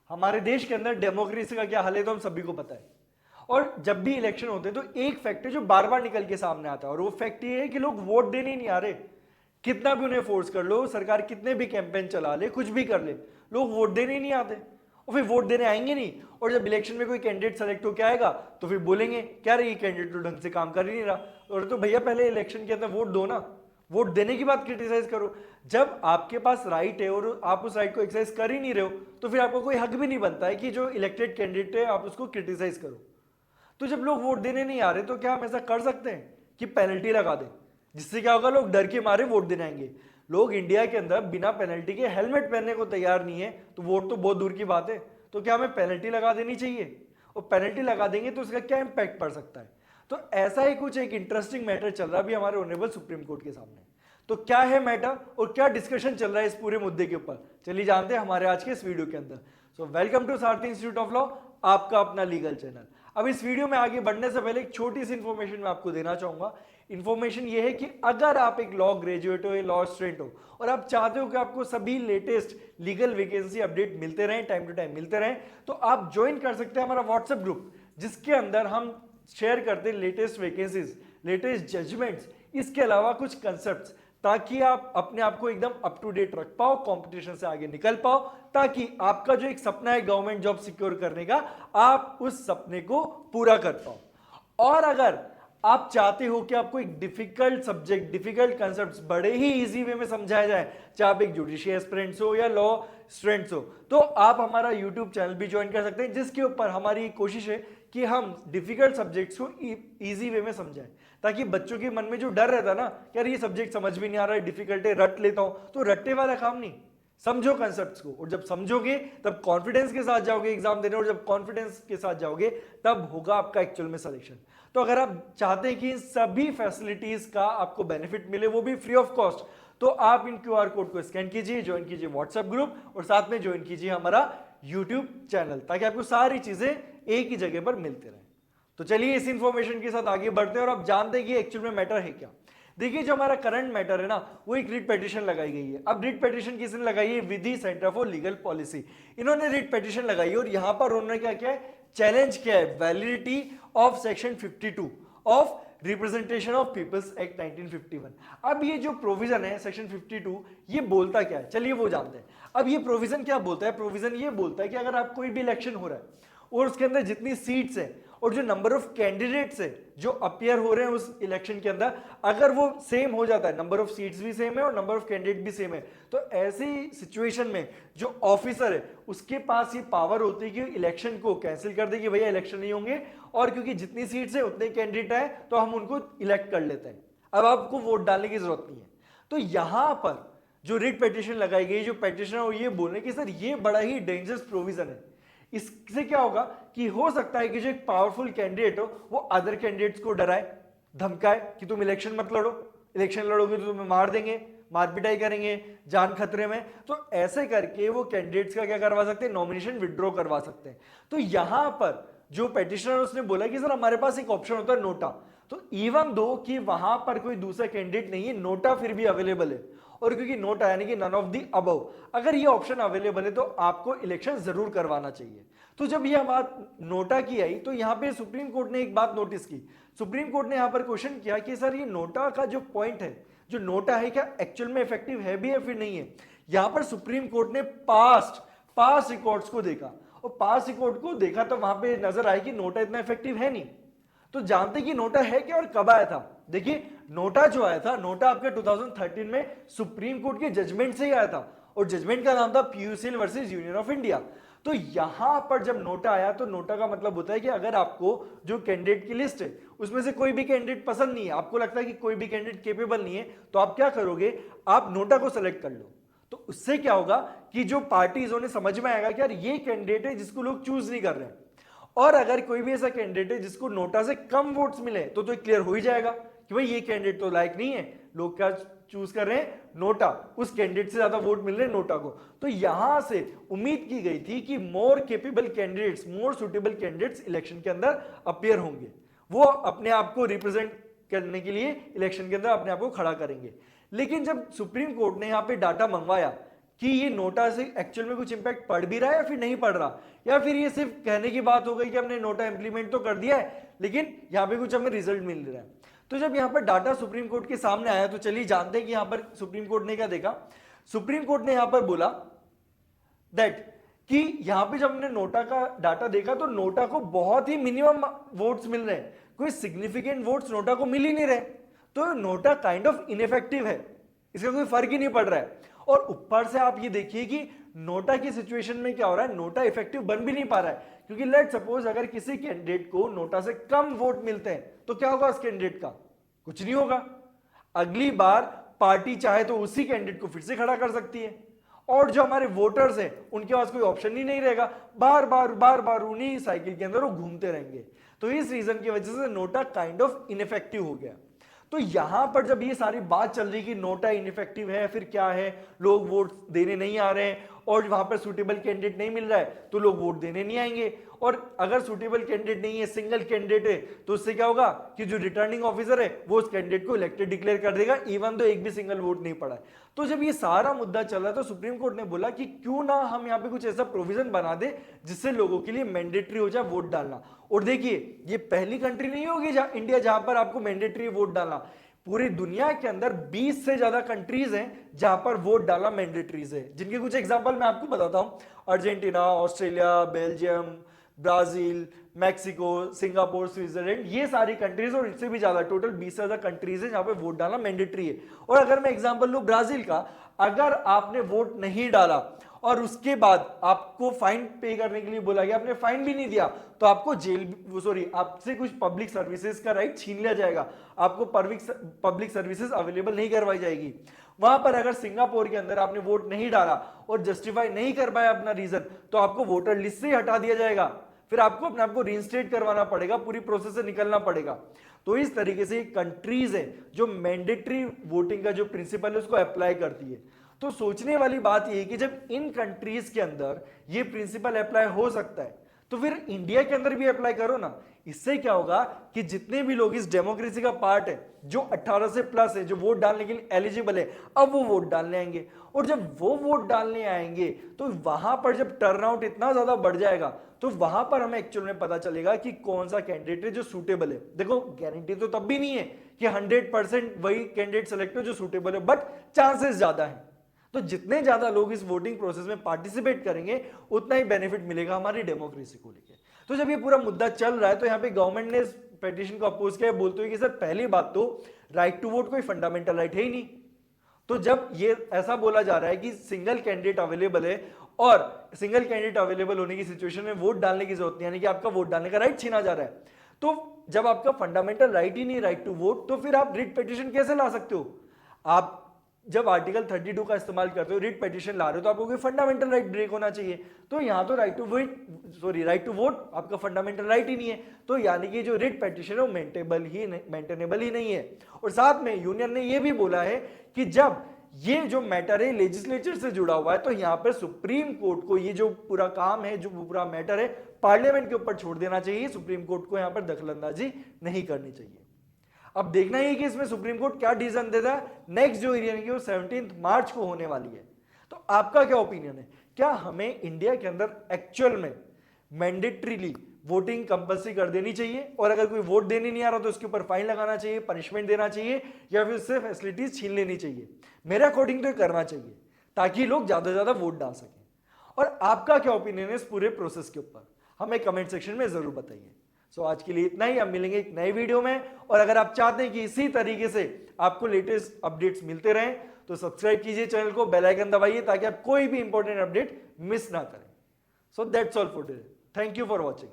हमारे देश के अंदर डेमोक्रेसी का क्या हाल है तो हम सभी को पता है। और जब भी इलेक्शन होते हैं तो एक फैक्ट है जो बार बार निकल के सामने आता है, और वो फैक्ट ये है कि लोग वोट देने नहीं आ रहे। कितना भी उन्हें फोर्स कर लो, सरकार कितने भी कैंपेन चला ले, कुछ भी कर ले, लोग वोट देने ही नहीं आते, और फिर वोट देने आएंगे नहीं। और जब इलेक्शन में कोई कैंडिडेट सेलेक्ट होकर आएगा तो फिर बोलेंगे क्या रे, ये कैंडिडेट तो ढंग से काम कर ही नहीं रहा। और तो भैया पहले इलेक्शन के अंदर वोट दो ना, वोट देने की बात क्रिटिसाइज करो। जब आपके पास राइट है और आप उस राइट को एक्सरसाइज कर ही नहीं रहे हो तो फिर आपको कोई हक भी नहीं बनता है कि जो इलेक्टेड कैंडिडेट है आप उसको क्रिटिसाइज करो। तो जब लोग वोट देने नहीं आ रहे तो क्या हम ऐसा कर सकते हैं कि पेनल्टी लगा दें, जिससे क्या होगा, लोग डर के मारे वोट देने आएंगे। लोग इंडिया के अंदर बिना पेनल्टी के हेलमेट पहनने को तैयार नहीं है, तो वोट तो बहुत दूर की बात है। तो क्या हमें पेनल्टी लगा देनी चाहिए? और पेनल्टी लगा देंगे तो उसका क्या इंपैक्ट पड़ सकता है? तो ऐसा ही कुछ एक इंटरेस्टिंग मैटर चल रहा है अभी हमारे ऑनरेबल सुप्रीम कोर्ट के सामने। तो क्या है मैटर और क्या डिस्कशन चल रहा है इस पूरे मुद्दे के ऊपर, चलिए जानते हैं हमारे आज के इस वीडियो के अंदर। So welcome to Sarathi institute of law, आपका अपना लीगल चैनल। अब इस वीडियो में आगे बढ़ने से पहले एक छोटी सी इंफॉर्मेशन मैं आपको देना चाहूंगा। इंफॉर्मेशन ये है कि अगर आप एक लॉ ग्रेजुएट हो या लॉ स्टूडेंट हो और आप चाहते हो कि आपको सभी लेटेस्ट लीगल वैकेंसी अपडेट मिलते रहें, टाइम टू टाइम मिलते रहें, तो आप ज्वाइन कर सकते हैं हमारा व्हाट्सएप ग्रुप, जिसके अंदर हम शेयर करते हैं लेटेस्ट वैकेंसीज, लेटेस्ट जजमेंट्स, इसके अलावा कुछ कंसेप्ट्स, ताकि आप अपने आप को एकदम अप टू डेट रख पाओ, कंपटीशन से आगे निकल पाओ, ताकि आपका जो एक सपना है गवर्नमेंट जॉब सिक्योर करने का, आप उस सपने को पूरा कर पाओ। और अगर आप चाहते हो कि आपको एक डिफिकल्ट सब्जेक्ट, डिफिकल्ट कंसेप्ट्स बड़े ही इजी वे में समझाया जाए, चाहे आप एक जुडिशियल एस्पिरेंट्स हो या लॉ स्टूडेंट्स हो, तो आप हमारा यूट्यूब चैनल भी ज्वाइन कर सकते हैं, जिसके ऊपर हमारी कोशिश है कि हम डिफिकल्ट सब्जेक्ट्स को इजी वे में समझाएं, ताकि बच्चों के मन में जो डर रहता है ना, यार ये सब्जेक्ट समझ भी नहीं आ रहा है, डिफिकल्ट है, रट लेता हूं, तो रट्टे वाला काम नहीं, समझो कंसेप्ट्स को। और जब समझोगे तब कॉन्फिडेंस के साथ जाओगे एग्जाम देने, और जब कॉन्फिडेंस के साथ जाओगे तब होगा आपका एक्चुअल में सिलेक्शन। तो अगर आप चाहते हैं कि इन सभी फैसिलिटीज का आपको बेनिफिट मिले, वो भी फ्री ऑफ कॉस्ट, तो आप इन क्यूआर कोड को स्कैन कीजिए, ज्वाइन कीजिए व्हाट्सएप ग्रुप, और साथ में ज्वाइन कीजिए हमारा यूट्यूब चैनल, ताकि आपको सारी चीजें एक ही जगह पर मिलते रहे। तो चलिए इस इंफॉर्मेशन के साथ आगे बढ़ते हैं और आप जानते हैं कि एक्चुअल में मैटर है क्या। देखिए, जो हमारा करंट मैटर है ना, वो एक रिट पिटीशन लगाई गई है। अब रिट पिटीशन किसने लगाई है? विधि सेंटर फॉर लीगल पॉलिसी, इन्होंने रिट पिटीशन लगाई है, और यहां पर उन्होंने क्या किया है, चैलेंज किया है validity of section 52 of representation of people's act 1951। अब ये जो प्रोविजन है सेक्शन 52, ये बोलता क्या है, चलिए वो जानते हैं। अब ये प्रोविजन क्या बोलता है? प्रोविजन ये बोलता है कि अगर आप कोई भी इलेक्शन हो रहा है और उसके अंदर जितनी सीट्स है और जो नंबर ऑफ कैंडिडेट्स है जो अपीयर हो रहे हैं उस इलेक्शन के अंदर, अगर वो सेम हो जाता है, नंबर ऑफ सीट्स भी सेम है और नंबर ऑफ कैंडिडेट भी सेम है, तो ऐसी सिचुएशन में जो ऑफिसर है उसके पास ये पावर होती है कि इलेक्शन को कैंसिल कर दे कि भैया इलेक्शन नहीं होंगे, और क्योंकि जितनी सीट्स है उतने कैंडिडेट है तो हम उनको इलेक्ट कर लेते हैं, अब आपको वोट डालने की जरूरत नहीं है। तो यहां पर जो रिट पिटीशन लगाई गई, जो पिटीशनर वो ये बोल रहे कि सर ये बड़ा ही डेंजरस प्रोविजन है। इससे क्या होगा कि हो सकता है कि जो एक पावरफुल कैंडिडेट हो वो अदर कैंडिडेट्स को डराए, धमकाए कि तुम इलेक्शन मत लड़ो, इलेक्शन लड़ोगे तो तुम्हें मार देंगे, मार पिटाई करेंगे, जान खतरे में। तो ऐसे करके वो कैंडिडेट्स का क्या करवा सकते हैं, नॉमिनेशन विड्रॉ करवा सकते हैं। तो यहां पर जो पिटीशनर उसने बोला कि सर हमारे पास एक ऑप्शन होता है नोटा, तो इवन दो कि वहां पर कोई दूसरा कैंडिडेट नहीं है, नोटा फिर भी अवेलेबल है, और क्योंकि नोटा यानी कि नन ऑफ दी अबव, अगर ये ऑप्शन अवेलेबल है तो आपको इलेक्शन जरूर करवाना चाहिए। तो जब ये बात नोटा की आई तो यहां पे सुप्रीम कोर्ट ने एक बात नोटिस की। सुप्रीम कोर्ट ने यहां पर क्वेश्चन किया कि सर ये नोटा का जो पॉइंट है, जो नोटा है, क्या एक्चुअल में इफेक्टिव है भी या फिर नहीं है। यहां पर सुप्रीम कोर्ट ने पास्ट रिकॉर्ड्स को देखा, और पास्ट रिकॉर्ड को देखा तो वहां पे नजर आया कि नोटा इतना इफेक्टिव है नहीं। तो जानते कि नोटा है क्या और कब आया था। देखिए, नोटा जो आया था, नोटा आपके 2013 में सुप्रीम कोर्ट के जजमेंट से ही आया था, और जजमेंट का नाम था PUCL versus union of India. तो यहां पर जब नोटा आया तो नोटा का मतलब होता है कि अगर आपको जो कैंडिडेट की लिस्ट है उसमें से कोई भी कैंडिडेट पसंद नहीं है, आपको लगता है कि कोई भी कैंडिडेट केपेबल नहीं है, तो आप क्या करोगे, आप नोटा को सेलेक्ट कर लो। तो उससे क्या होगा कि जो पार्टीज उन्हें समझ में आएगा कि यार ये कैंडिडेट है जिसको लोग चूज नहीं कर रहे हैं, और अगर कोई भी ऐसा कैंडिडेट है जिसको नोटा से कम वोट्स मिले तो क्लियर हो ही जाएगा कि भाई ये कैंडिडेट तो लायक नहीं है, लोग क्या चूज कर रहे हैं, नोटा, उस कैंडिडेट से ज्यादा वोट मिल रहे हैं नोटा को। तो यहां से उम्मीद की गई थी कि more capable candidates, more suitable candidates election के अंदर अपीयर होंगे, वो अपने आप को रिप्रेजेंट करने के लिए इलेक्शन के अंदर अपने आप को खड़ा करेंगे। लेकिन जब सुप्रीम कोर्ट ने यहां पे डाटा मंगवाया कि ये नोटा से एक्चुअल में कुछ इंपैक्ट पड़ भी रहा है या फिर नहीं पड़ रहा, या फिर ये सिर्फ कहने की बात हो गई कि हमने नोटा इंप्लीमेंट तो कर दिया है लेकिन यहाँ पे कुछ हमें रिजल्ट मिल रहा है। तो जब यहाँ पर डाटा सुप्रीम कोर्ट के सामने आया तो चलिए जानते हैं कि यहाँ पर सुप्रीम कोर्ट ने क्या देखा। सुप्रीम कोर्ट ने यहाँ पर बोला दैट कि यहां पे जब हमने नोटा का डाटा देखा तो नोटा को बहुत ही मिनिमम वोट्स मिल रहे हैं, कोई सिग्निफिकेंट वोट्स नोटा को मिल ही नहीं रहे, तो नोटा काइंड ऑफ इनइफेक्टिव है, इसका कोई फर्क ही नहीं पड़ रहा है। और ऊपर से आप ये देखिए कि नोटा की सिचुएशन में क्या हो रहा है, नोटा इफेक्टिव बन भी नहीं पा रहा है, क्योंकि लेट सपोज अगर किसी कैंडिडेट को नोटा से कम वोट मिलते हैं तो क्या होगा उस कैंडिडेट का, कुछ नहीं होगा। अगली बार पार्टी चाहे तो उसी कैंडिडेट को फिर से खड़ा कर सकती है, और जो हमारे वोटर्स हैं उनके पास कोई ऑप्शन ही नहीं रहेगा, बार बार उन्हीं साइकिल के अंदर वो घूमते रहेंगे। तो इस रीजन की वजह से नोटा काइंड ऑफ इनइफेक्टिव हो गया। तो यहां पर जब ये सारी बात चल रही कि नोटा इनइफेक्टिव है, फिर क्या है, लोग वोट देने नहीं आ रहे हैं और वहां पर सुटेबल कैंडिडेट नहीं मिल रहा है तो लोग वोट देने नहीं आएंगे, और अगर सुटेबल कैंडिडेट नहीं है, सिंगल कैंडिडेट है, तो उससे क्या होगा कि जो रिटर्निंग ऑफिसर है वो उस कैंडिडेट को इलेक्टेड डिक्लेयर कर देगा इवन तो एक भी सिंगल वोट नहीं पड़ा है। तो जब ये सारा मुद्दा चल रहा है तो सुप्रीम कोर्ट ने बोला कि क्यों ना हम यहाँ पे कुछ ऐसा प्रोविजन बना दे जिससे लोगों के लिए मैंडेटरी हो जाए वोट डालना। और देखिए ये पहली कंट्री नहीं होगी इंडिया जहां पर आपको मैंडेटरी वोट डालना, पूरी दुनिया के अंदर 20 से ज्यादा कंट्रीज हैं जहां पर वोट डालना मैंडेटरीज है, जिनके कुछ एग्जांपल मैं आपको बताता हूं। Argentina, Australia, Belgium, Brazil, Mexico, Singapore, Switzerland, ये सारी कंट्रीज और इससे भी ज्यादा टोटल 20 से ज्यादा कंट्रीज है जहां पे वोट डालना मैंडेटरी है। और अगर मैं एग्जांपल लूं ब्राजील का, अगर आपने वोट नहीं डाला और उसके बाद आपको फाइन पे करने के लिए बोला गया, आपने फाइन भी नहीं दिया तो आपको आपसे कुछ पब्लिक सर्विसेज का राइट छीन लिया जाएगा, आपको पब्लिक सर्विसेज अवेलेबल नहीं करवाई जाएगी। वहां पर अगर सिंगापुर के अंदर आपने वोट नहीं डाला और जस्टिफाई नहीं कर पाया अपना रीजन तो आपको वोटर लिस्ट से हटा दिया जाएगा, फिर आपको अपने आप को रीइंस्टेट करवाना पड़ेगा, पूरी प्रोसेस से निकलना पड़ेगा। तो इस तरीके से कंट्रीज है जो मैंडेटरी वोटिंग का जो प्रिंसिपल है उसको अप्लाई करती है। तो सोचने वाली बात यह है कि जब इन कंट्रीज के अंदर ये प्रिंसिपल अप्लाई हो सकता है तो फिर इंडिया के अंदर भी अप्लाई करो ना। इससे क्या होगा कि जितने भी लोग इस डेमोक्रेसी का पार्ट है, जो 18 से प्लस है, जो वोट डालने के लिए एलिजिबल है, अब वो वोट डालने आएंगे, और जब वो वोट डालने आएंगे तो वहां पर जब टर्नआउट इतना ज्यादा बढ़ जाएगा तो वहां पर हमें एक्चुअल में पता चलेगा कि कौन सा कैंडिडेट है जो सूटेबल है। देखो गारंटी तो तब भी नहीं है कि 100% वही कैंडिडेट सेलेक्ट हो जो सूटेबल है, बट चांसेस ज्यादा है। तो जितने ज्यादा लोग इस वोटिंग प्रोसेस में पार्टिसिपेट करेंगे उतना ही बेनिफिट मिलेगा हमारी डेमोक्रेसी को लेकर। तो जब ये पूरा मुद्दा चल रहा है तो यहाँ पे गवर्नमेंट ने इस पिटीशन को अपोज किया, बोलते हुए कि सर पहली बात तो राइट टू वोट कोई फंडामेंटल राइट है ही नहीं। तो जब ये ऐसा बोला जा रहा है कि सिंगल कैंडिडेट अवेलेबल है और सिंगल कैंडिडेट अवेलेबल होने की सिचुएशन में वोट डालने की जरूरत नहीं, यानी कि आपका वोट डालने का राइट छीना जा रहा है, तो जब आपका फंडामेंटल राइट ही नहीं राइट टू वोट, तो फिर आप रिट पिटीशन कैसे ला सकते हो? आप जब आर्टिकल 32 का इस्तेमाल करते हो, रिट पिटीशन ला रहे हो, तो आपको कोई फंडामेंटल राइट ब्रेक होना चाहिए। तो यहां तो राइट टू वोट आपका फंडामेंटल राइट ही नहीं है, तो यानी कि जो रिट पिटीशन है वो मेंटेनेबल ही नहीं है। और साथ में यूनियन ने यह भी बोला है कि जब ये जो मैटर है लेजिस्लेचर से जुड़ा हुआ है तो यहां पर सुप्रीम कोर्ट को ये जो पूरा काम है, जो पूरा मैटर है, पार्लियामेंट के ऊपर छोड़ देना चाहिए। सुप्रीम कोर्ट को यहां पर दखलंदाजी नहीं करनी चाहिए। अब देखना ही कि इसमें सुप्रीम कोर्ट क्या डिसीजन देता है। नेक्स्ट जो हियरिंग है वो 17 मार्च को होने वाली है। तो आपका क्या ओपिनियन है, क्या हमें इंडिया के अंदर एक्चुअल में मैंडेटरीली वोटिंग कंपल्सरी कर देनी चाहिए, और अगर कोई वोट देने नहीं आ रहा तो उसके ऊपर फाइन लगाना चाहिए, पनिशमेंट देना चाहिए, या फिर उससे फैसिलिटीज छीन लेनी चाहिए? मेरे अकॉर्डिंग तो ये करना चाहिए ताकि लोग ज्यादा से ज्यादा वोट डाल सकें। और आपका क्या ओपिनियन है इस पूरे प्रोसेस के ऊपर, हमें कमेंट सेक्शन में जरूर बताइए। सो आज के लिए इतना ही, अब मिलेंगे एक नए वीडियो में। और अगर आप चाहते हैं कि इसी तरीके से आपको लेटेस्ट अपडेट्स मिलते रहें तो सब्सक्राइब कीजिए चैनल को, बेल आइकन दबाइए ताकि आप कोई भी इंपॉर्टेंट अपडेट मिस ना करें। So that's all for today, thank you for watching.